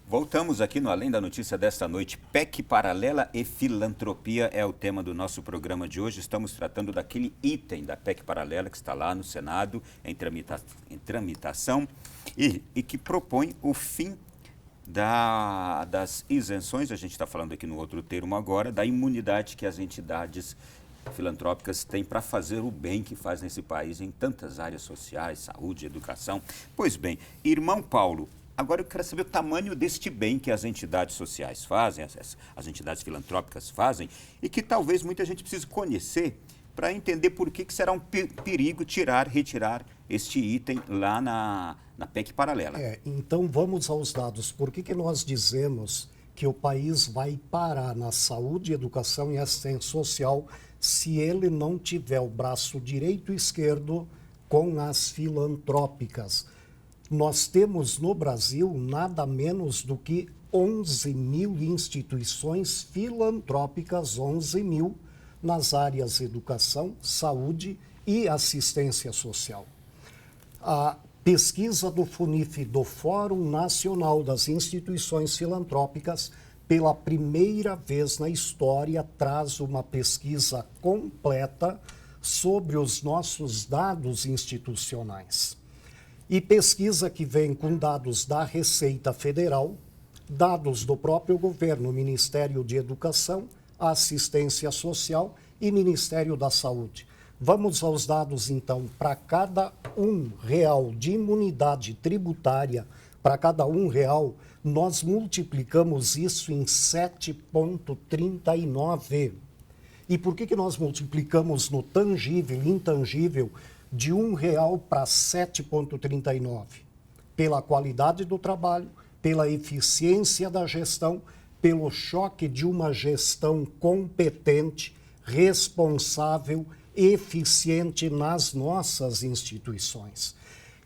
Voltamos aqui no Além da Notícia desta noite. PEC paralela e filantropia é o tema do nosso programa de hoje. Estamos tratando daquele item da PEC paralela que está lá no Senado em tramitação e que propõe o fim das isenções, a gente está falando aqui no outro termo agora, da imunidade que as entidades filantrópicas têm para fazer o bem que faz nesse país em tantas áreas sociais, saúde, educação. Pois bem, irmão Paulo, agora eu quero saber o tamanho deste bem que as entidades sociais fazem, as entidades filantrópicas fazem, e que talvez muita gente precise conhecer para entender por que será um perigo retirar este item lá na PEC paralela. Então vamos aos dados. Por que nós dizemos que o país vai parar na saúde, educação e assistência social se ele não tiver o braço direito e esquerdo com as filantrópicas? Nós temos no Brasil nada menos do que 11 mil instituições filantrópicas, 11 mil nas áreas educação, saúde e assistência social. A pesquisa do FUNIF, do Fórum Nacional das Instituições Filantrópicas, pela primeira vez na história, traz uma pesquisa completa sobre os nossos dados institucionais. E pesquisa que vem com dados da Receita Federal, dados do próprio governo, Ministério de Educação, Assistência Social e Ministério da Saúde. Vamos aos dados, então. Para cada R$1 de imunidade tributária, para cada R$1, nós multiplicamos isso em 7,39. E por que nós multiplicamos no tangível e intangível de R$1 para 7,39? Pela qualidade do trabalho, pela eficiência da gestão, pelo choque de uma gestão competente, responsável, eficiente nas nossas instituições.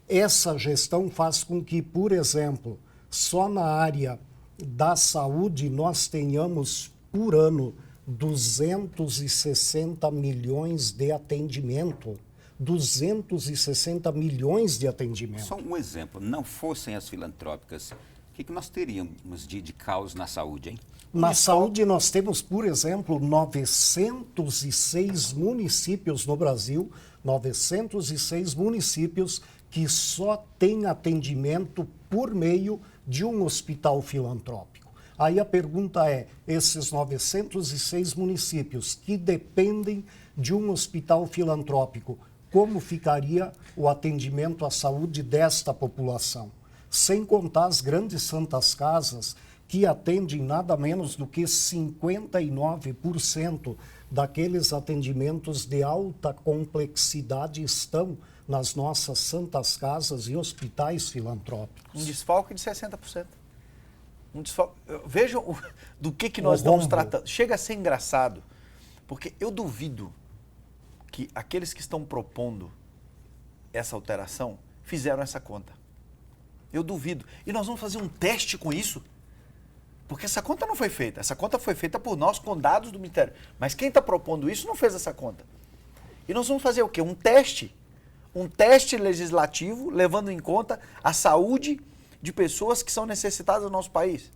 Essa gestão faz com que, por exemplo, só na área da saúde nós tenhamos por ano 260 milhões de atendimento. 260 milhões de atendimento. Só um exemplo, não fossem as filantrópicas, o que nós teríamos de caos na saúde, hein? Na saúde nós temos, por exemplo, 906 municípios no Brasil, 906 municípios que só têm atendimento por meio de um hospital filantrópico. Aí a pergunta é, esses 906 municípios que dependem de um hospital filantrópico, como ficaria o atendimento à saúde desta população? Sem contar as grandes santas casas que atendem nada menos do que 59% daqueles atendimentos de alta complexidade estão nas nossas santas casas e hospitais filantrópicos. Um desfalque de 60%. Vejam do que nós estamos tratando. Chega a ser engraçado, porque eu duvido que aqueles que estão propondo essa alteração fizeram essa conta. Eu duvido. E nós vamos fazer um teste com isso? Porque essa conta não foi feita. Essa conta foi feita por nós com dados do Ministério. Mas quem está propondo isso não fez essa conta. E nós vamos fazer o quê? Um teste. Um teste legislativo levando em conta a saúde de pessoas que são necessitadas no nosso país.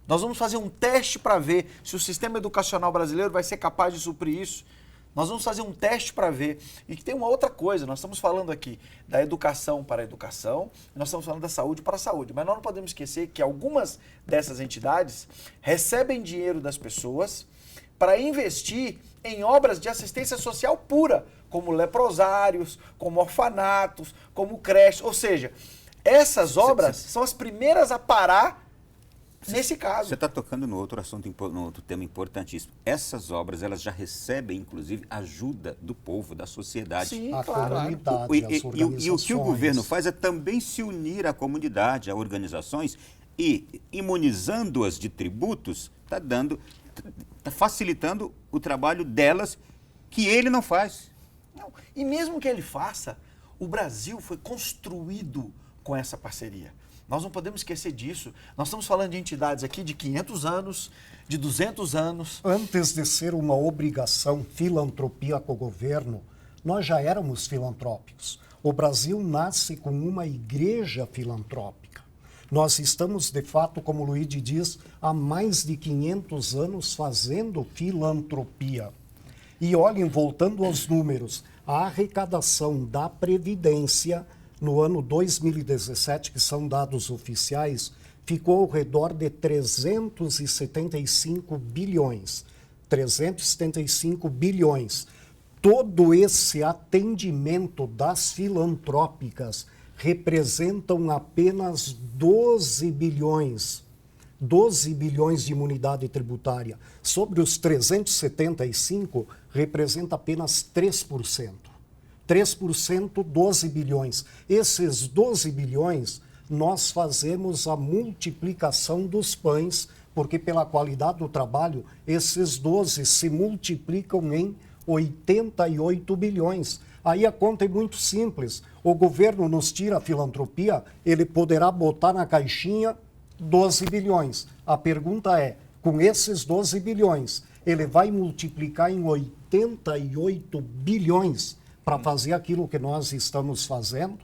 Nós vamos fazer um teste para ver se o sistema educacional brasileiro vai ser capaz de suprir isso. Nós vamos fazer um teste para ver. E que tem uma outra coisa, nós estamos falando aqui da educação para a educação, nós estamos falando da saúde para a saúde, mas nós não podemos esquecer que algumas dessas entidades recebem dinheiro das pessoas para investir em obras de assistência social pura, como leprosários, como orfanatos, como creches, ou seja, essas obras são as primeiras a parar nesse caso. Você está tocando no outro assunto, no outro tema importantíssimo. Essas obras, elas já recebem, inclusive, ajuda do povo, da sociedade. Sim, a claro. comunidade, as organizações. E o que o governo faz é também se unir à comunidade, a organizações, e imunizando-as de tributos, está facilitando o trabalho delas, que ele não faz. Não. E mesmo que ele faça, o Brasil foi construído com essa parceria. Nós não podemos esquecer disso. Nós estamos falando de entidades aqui de 500 anos, de 200 anos. Antes de ser uma obrigação filantropia com o governo, nós já éramos filantrópicos. O Brasil nasce com uma igreja filantrópica. Nós estamos, de fato, como o Luigi diz, há mais de 500 anos fazendo filantropia. E olhem, voltando aos números, a arrecadação da Previdência no ano 2017, que são dados oficiais, ficou ao redor de 375 bilhões. 375 bilhões. Todo esse atendimento das filantrópicas representam apenas 12 bilhões. 12 bilhões de imunidade tributária. Sobre os 375, representa apenas 3%. 3%, 12 bilhões. Esses 12 bilhões, nós fazemos a multiplicação dos pães, porque pela qualidade do trabalho, esses 12 se multiplicam em 88 bilhões. Aí a conta é muito simples. O governo nos tira a filantropia, ele poderá botar na caixinha 12 bilhões. A pergunta é, com esses 12 bilhões, ele vai multiplicar em 88 bilhões para fazer aquilo que nós estamos fazendo?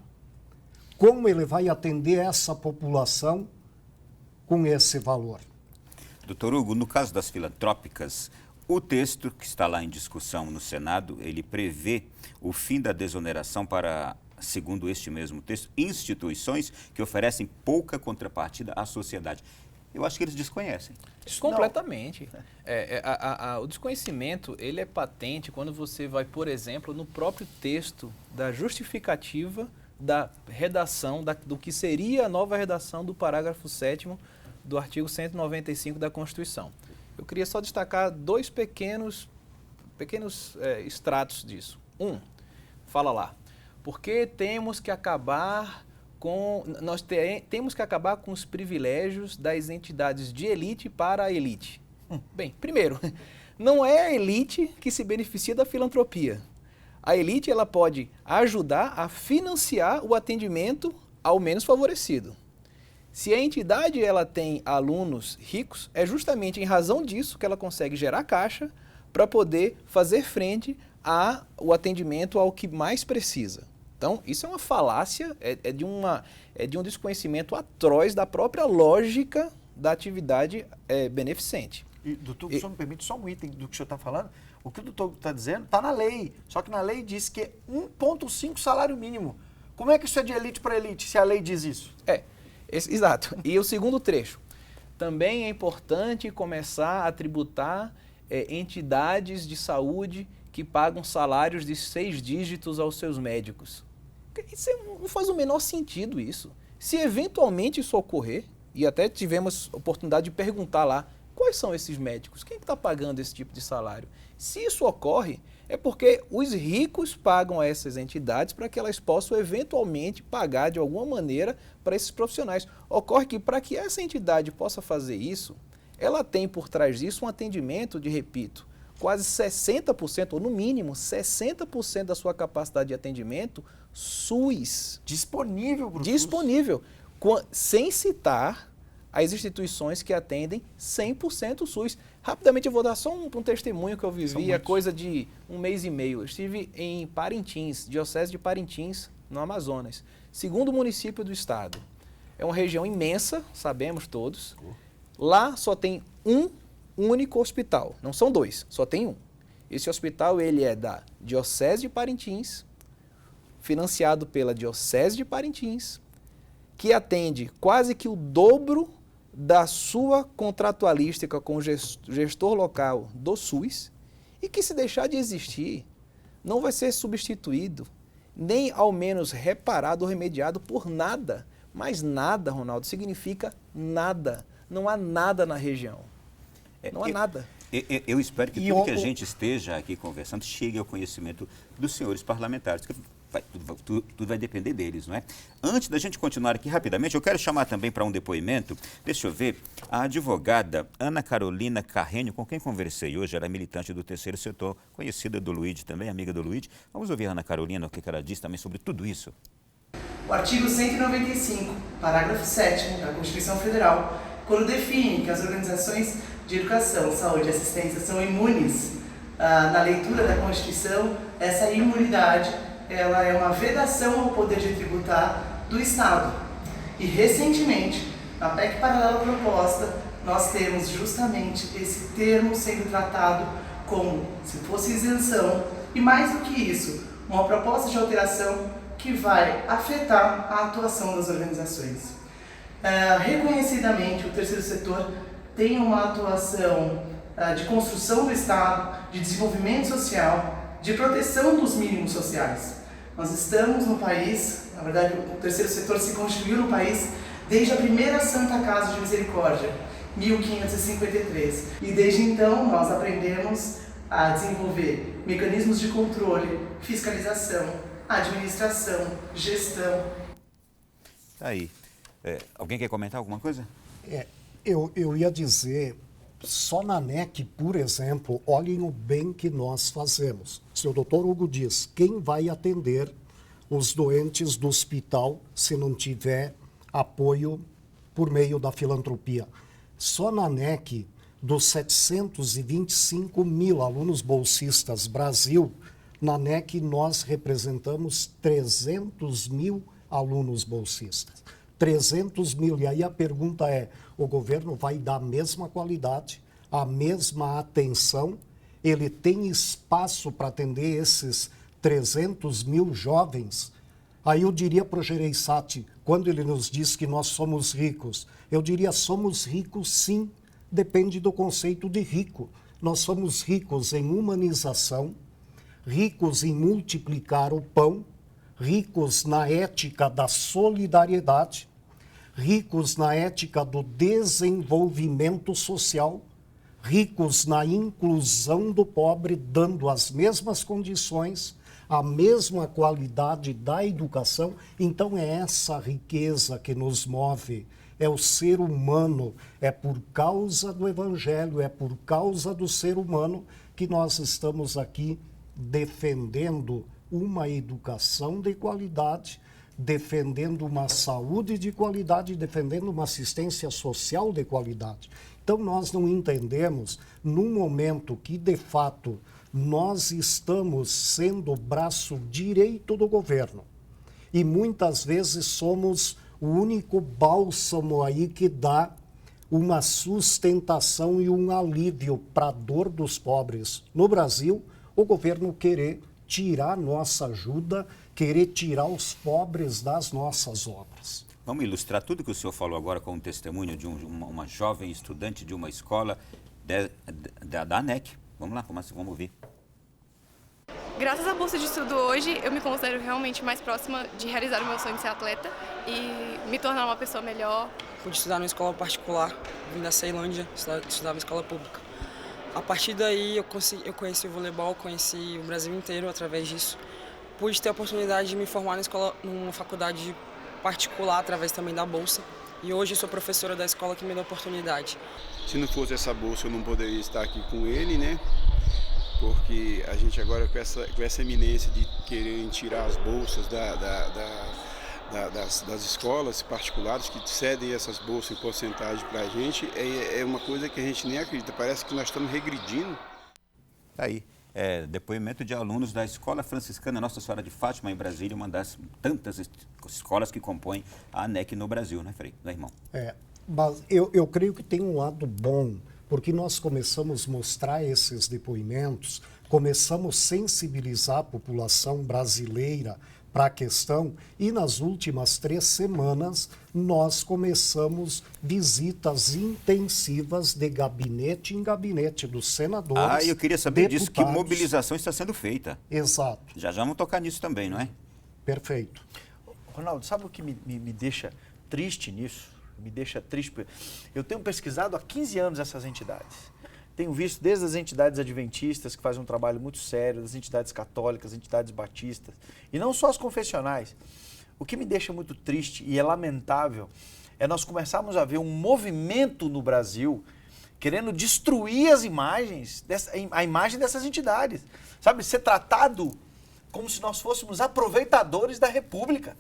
Como ele vai atender essa população com esse valor? Doutor Hugo, no caso das filantrópicas, o texto que está lá em discussão no Senado, ele prevê o fim da desoneração para, segundo este mesmo texto, instituições que oferecem pouca contrapartida à sociedade. Eu acho que eles desconhecem. Completamente. O desconhecimento, ele é patente quando você vai, por exemplo, no próprio texto da justificativa da redação, do que seria a nova redação do parágrafo 7º do artigo 195 da Constituição. Eu queria só destacar dois pequenos extratos disso. Fala lá, porque temos que acabar temos que acabar com os privilégios das entidades de elite para a elite. Bem, primeiro, não é a elite que se beneficia da filantropia. A elite, ela pode ajudar a financiar o atendimento ao menos favorecido. Se a entidade ela tem alunos ricos, é justamente em razão disso que ela consegue gerar caixa para poder fazer frente ao atendimento ao que mais precisa. Então, isso é uma falácia, é de um desconhecimento atroz da própria lógica da atividade beneficente. E, doutor, o senhor me permite só um item do que o senhor está falando? O que o doutor está dizendo está na lei, só que na lei diz que é 1,5 salário mínimo. Como é que isso é de elite para elite, se a lei diz isso? Exato. E o segundo trecho. Também é importante começar a tributar entidades de saúde que pagam salários de 6 dígitos aos seus médicos. Isso não faz o menor sentido isso. Se eventualmente isso ocorrer, e até tivemos oportunidade de perguntar lá, quais são esses médicos? Quem está pagando esse tipo de salário? Se isso ocorre, é porque os ricos pagam a essas entidades para que elas possam eventualmente pagar de alguma maneira para esses profissionais. Ocorre que para que essa entidade possa fazer isso, ela tem por trás disso um atendimento de, repito, quase 60%, ou no mínimo 60% da sua capacidade de atendimento SUS. Disponível para o Disponível, sem citar as instituições que atendem 100% SUS. Rapidamente eu vou dar só um testemunho que eu vivi há coisa de 1 mês e meio. Eu estive em Parintins, Diocese de Parintins, no Amazonas, segundo município do estado. É uma região imensa, sabemos todos. Lá só tem um único hospital, não são 2, só tem um. Esse hospital ele é da Diocese de Parintins, financiado pela Diocese de Parintins, que atende quase que o dobro da sua contratualística com o gestor local do SUS e que, se deixar de existir, não vai ser substituído, nem ao menos reparado ou remediado por nada. Mas nada, Ronaldo, significa nada. Não há nada na região. Não há nada. Eu espero que tudo que a gente esteja aqui conversando chegue ao conhecimento dos senhores parlamentares, que tudo vai depender deles, não é? Antes da gente continuar aqui rapidamente, eu quero chamar também para um depoimento, deixa eu ver, a advogada Ana Carolina Carrênio, com quem conversei hoje, ela é militante do Terceiro Setor, conhecida do Luigi também, amiga do Luigi. Vamos ouvir a Ana Carolina, o que ela diz também sobre tudo isso. O artigo 195, parágrafo 7º da Constituição Federal, quando define que as organizações de educação, saúde e assistência são imunes, na leitura da Constituição, essa imunidade ela é uma vedação ao poder de tributar do Estado. E, recentemente, Na PEC paralela proposta, nós temos justamente esse termo sendo tratado como se fosse isenção e, mais do que isso, uma proposta de alteração que vai afetar a atuação das organizações. Reconhecidamente, o terceiro setor tem uma atuação de construção do Estado, de desenvolvimento social, de proteção dos mínimos sociais. Nós estamos no país, na verdade o terceiro setor se constituiu no país desde a primeira Santa Casa de Misericórdia, 1553. E desde então nós aprendemos a desenvolver mecanismos de controle, fiscalização, administração, gestão. Aí, alguém quer comentar alguma coisa? Eu ia dizer, só na ANEC, por exemplo, olhem o bem que nós fazemos. Se o doutor Hugo diz, quem vai atender os doentes do hospital se não tiver apoio por meio da filantropia? Só na ANEC, dos 725 mil alunos bolsistas Brasil, na ANEC nós representamos 300 mil alunos bolsistas. 300 mil. E aí a pergunta é, o governo vai dar a mesma qualidade, a mesma atenção? Ele tem espaço para atender esses 300 mil jovens? Aí eu diria para o Gereissati, quando ele nos diz que nós somos ricos, eu diria, somos ricos sim, depende do conceito de rico. Nós somos ricos em humanização, ricos em multiplicar o pão, ricos na ética da solidariedade, ricos na ética do desenvolvimento social, ricos na inclusão do pobre, dando as mesmas condições, a mesma qualidade da educação. Então é essa riqueza que nos move, é o ser humano, é por causa do Evangelho, é por causa do ser humano que nós estamos aqui defendendo uma educação de qualidade, defendendo uma saúde de qualidade, defendendo uma assistência social de qualidade. Então, nós não entendemos, num momento que, de fato, nós estamos sendo o braço direito do governo e muitas vezes somos o único bálsamo aí que dá uma sustentação e um alívio para a dor dos pobres no Brasil, o governo querer tirar nossa ajuda, querer tirar os pobres das nossas obras. Vamos ilustrar tudo que o senhor falou agora com um testemunho de uma jovem estudante de uma escola da ANEC. Vamos lá, vamos ouvir. Graças à bolsa de estudo hoje, eu me considero realmente mais próxima de realizar o meu sonho de ser atleta e me tornar uma pessoa melhor. Pude estudar numa escola particular, vim da Ceilândia, estudava em escola pública. A partir daí eu conheci o voleibol, conheci o Brasil inteiro através disso. Pude ter a oportunidade de me formar numa faculdade particular através também da bolsa. E hoje eu sou professora da escola que me deu a oportunidade. Se não fosse essa bolsa eu não poderia estar aqui com ele, né? Porque a gente agora com essa eminência de querer tirar as bolsas das escolas particulares que cedem essas bolsas em porcentagem para a gente, é uma coisa que a gente nem acredita, parece que nós estamos regredindo. Aí, depoimento de alunos da Escola Franciscana Nossa Senhora de Fátima, em Brasília, uma das tantas escolas que compõem a ANEC no Brasil, né, Frei? Né, irmão? Mas eu creio que tem um lado bom, porque nós começamos a mostrar esses depoimentos, começamos a sensibilizar a população brasileira para a questão e nas últimas 3 semanas nós começamos visitas intensivas de gabinete em gabinete dos senadores. Eu queria saber deputados. disso, que mobilização está sendo feita. Exato. Já vamos tocar nisso também, não é? Perfeito. Ronaldo, sabe o que me deixa triste nisso? Me deixa triste. Eu tenho pesquisado há 15 anos essas entidades. Tenho visto desde as entidades adventistas, que fazem um trabalho muito sério, das entidades católicas, entidades batistas, e não só as confessionais. O que me deixa muito triste e é lamentável é nós começarmos a ver um movimento no Brasil querendo destruir as imagens, a imagem dessas entidades. Sabe, ser tratado como se nós fôssemos aproveitadores da República.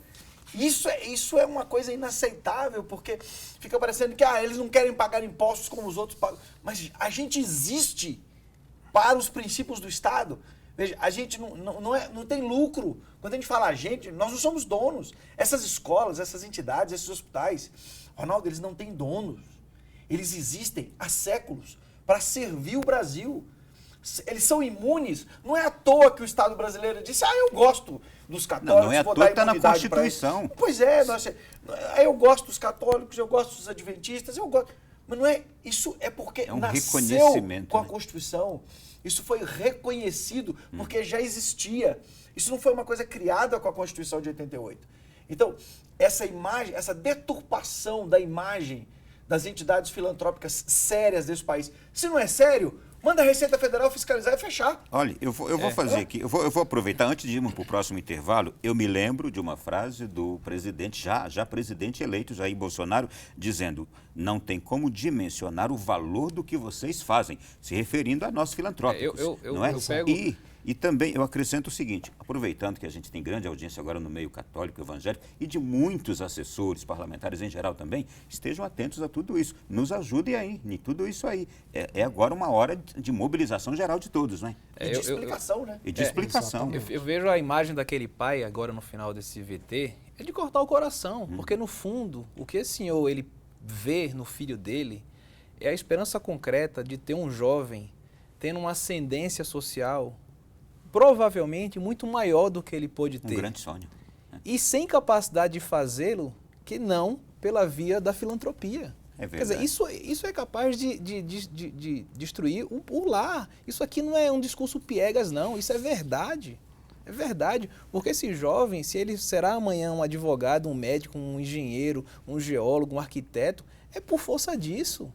Isso é uma coisa inaceitável, porque fica parecendo que eles não querem pagar impostos como os outros pagam. Mas a gente existe para os princípios do Estado. Veja, a gente não tem lucro. Quando a gente fala a gente, nós não somos donos. Essas escolas, essas entidades, esses hospitais, Ronaldo, eles não têm donos. Eles existem há séculos para servir o Brasil. Eles são imunes. Não é à toa que o Estado brasileiro disse, eu gosto dos católicos, não é à vou toa dar que está na imunidade pra Constituição. eles. Pois é, eu gosto dos católicos, eu gosto dos adventistas, eu gosto. Mas não é, isso é porque é um nasceu reconhecimento, com a né? Constituição. Isso foi reconhecido porque já existia. Isso não foi uma coisa criada com a Constituição de 88. Então, essa imagem, essa deturpação da imagem das entidades filantrópicas sérias desse país, se não é sério, manda a Receita Federal fiscalizar e fechar. Olha, eu vou fazer aqui, eu vou aproveitar, antes de irmos para o próximo intervalo, eu me lembro de uma frase do presidente, já presidente eleito, Jair Bolsonaro, dizendo, não tem como dimensionar o valor do que vocês fazem, se referindo a nós filantrópicos. Não é? Eu pego... E também eu acrescento o seguinte, aproveitando que a gente tem grande audiência agora no meio católico, evangélico e de muitos assessores, parlamentares em geral também, estejam atentos a tudo isso. Nos ajudem aí, em tudo isso aí. É agora uma hora de mobilização geral de todos, não é? E de explicação, né? E de explicação. Eu vejo a imagem daquele pai agora no final desse VT, é de cortar o coração, porque no fundo, o que esse senhor ele vê no filho dele é a esperança concreta de ter um jovem tendo uma ascendência social provavelmente muito maior do que ele pôde ter. Um grande sonho. E sem capacidade de fazê-lo, que não pela via da filantropia. É verdade. Quer dizer, isso é capaz de destruir o lar. Isso aqui não é um discurso piegas, não. Isso é verdade. É verdade. Porque esse jovem, se ele será amanhã um advogado, um médico, um engenheiro, um geólogo, um arquiteto, é por força disso.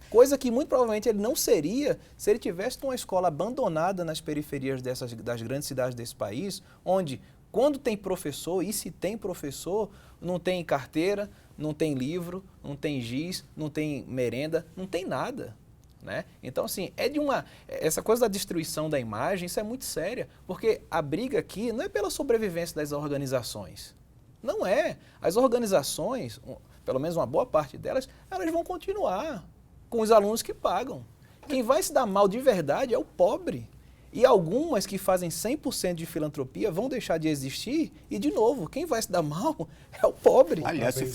Coisa que muito provavelmente ele não seria se ele tivesse uma escola abandonada nas periferias das grandes cidades desse país, onde, quando tem professor, e se tem professor, não tem carteira, não tem livro, não tem giz, não tem merenda, não tem nada. Né? Então, assim, essa coisa da destruição da imagem, isso é muito séria, porque a briga aqui não é pela sobrevivência das organizações. Não é. As organizações, pelo menos uma boa parte delas, elas vão continuar com os alunos que pagam. Quem vai se dar mal de verdade é o pobre. E algumas que fazem 100% de filantropia vão deixar de existir e, de novo, quem vai se dar mal é o pobre. Aliás, se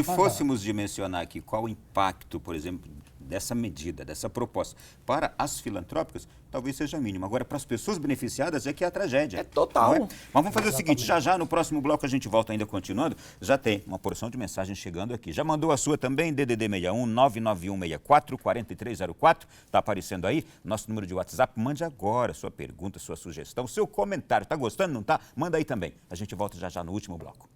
fôssemos dimensionar aqui qual o impacto, por exemplo, dessa medida, dessa proposta para as filantrópicas, talvez seja mínimo. Agora, para as pessoas beneficiadas é que é a tragédia. É total. Mas vamos fazer o seguinte, já no próximo bloco a gente volta ainda continuando, já tem uma porção de mensagens chegando aqui. Já mandou a sua também, DDD 61 99164 4304, está aparecendo aí, nosso número de WhatsApp. Mande agora sua pergunta, sua sugestão, seu comentário. Está gostando, não está? Manda aí também. A gente volta já no último bloco.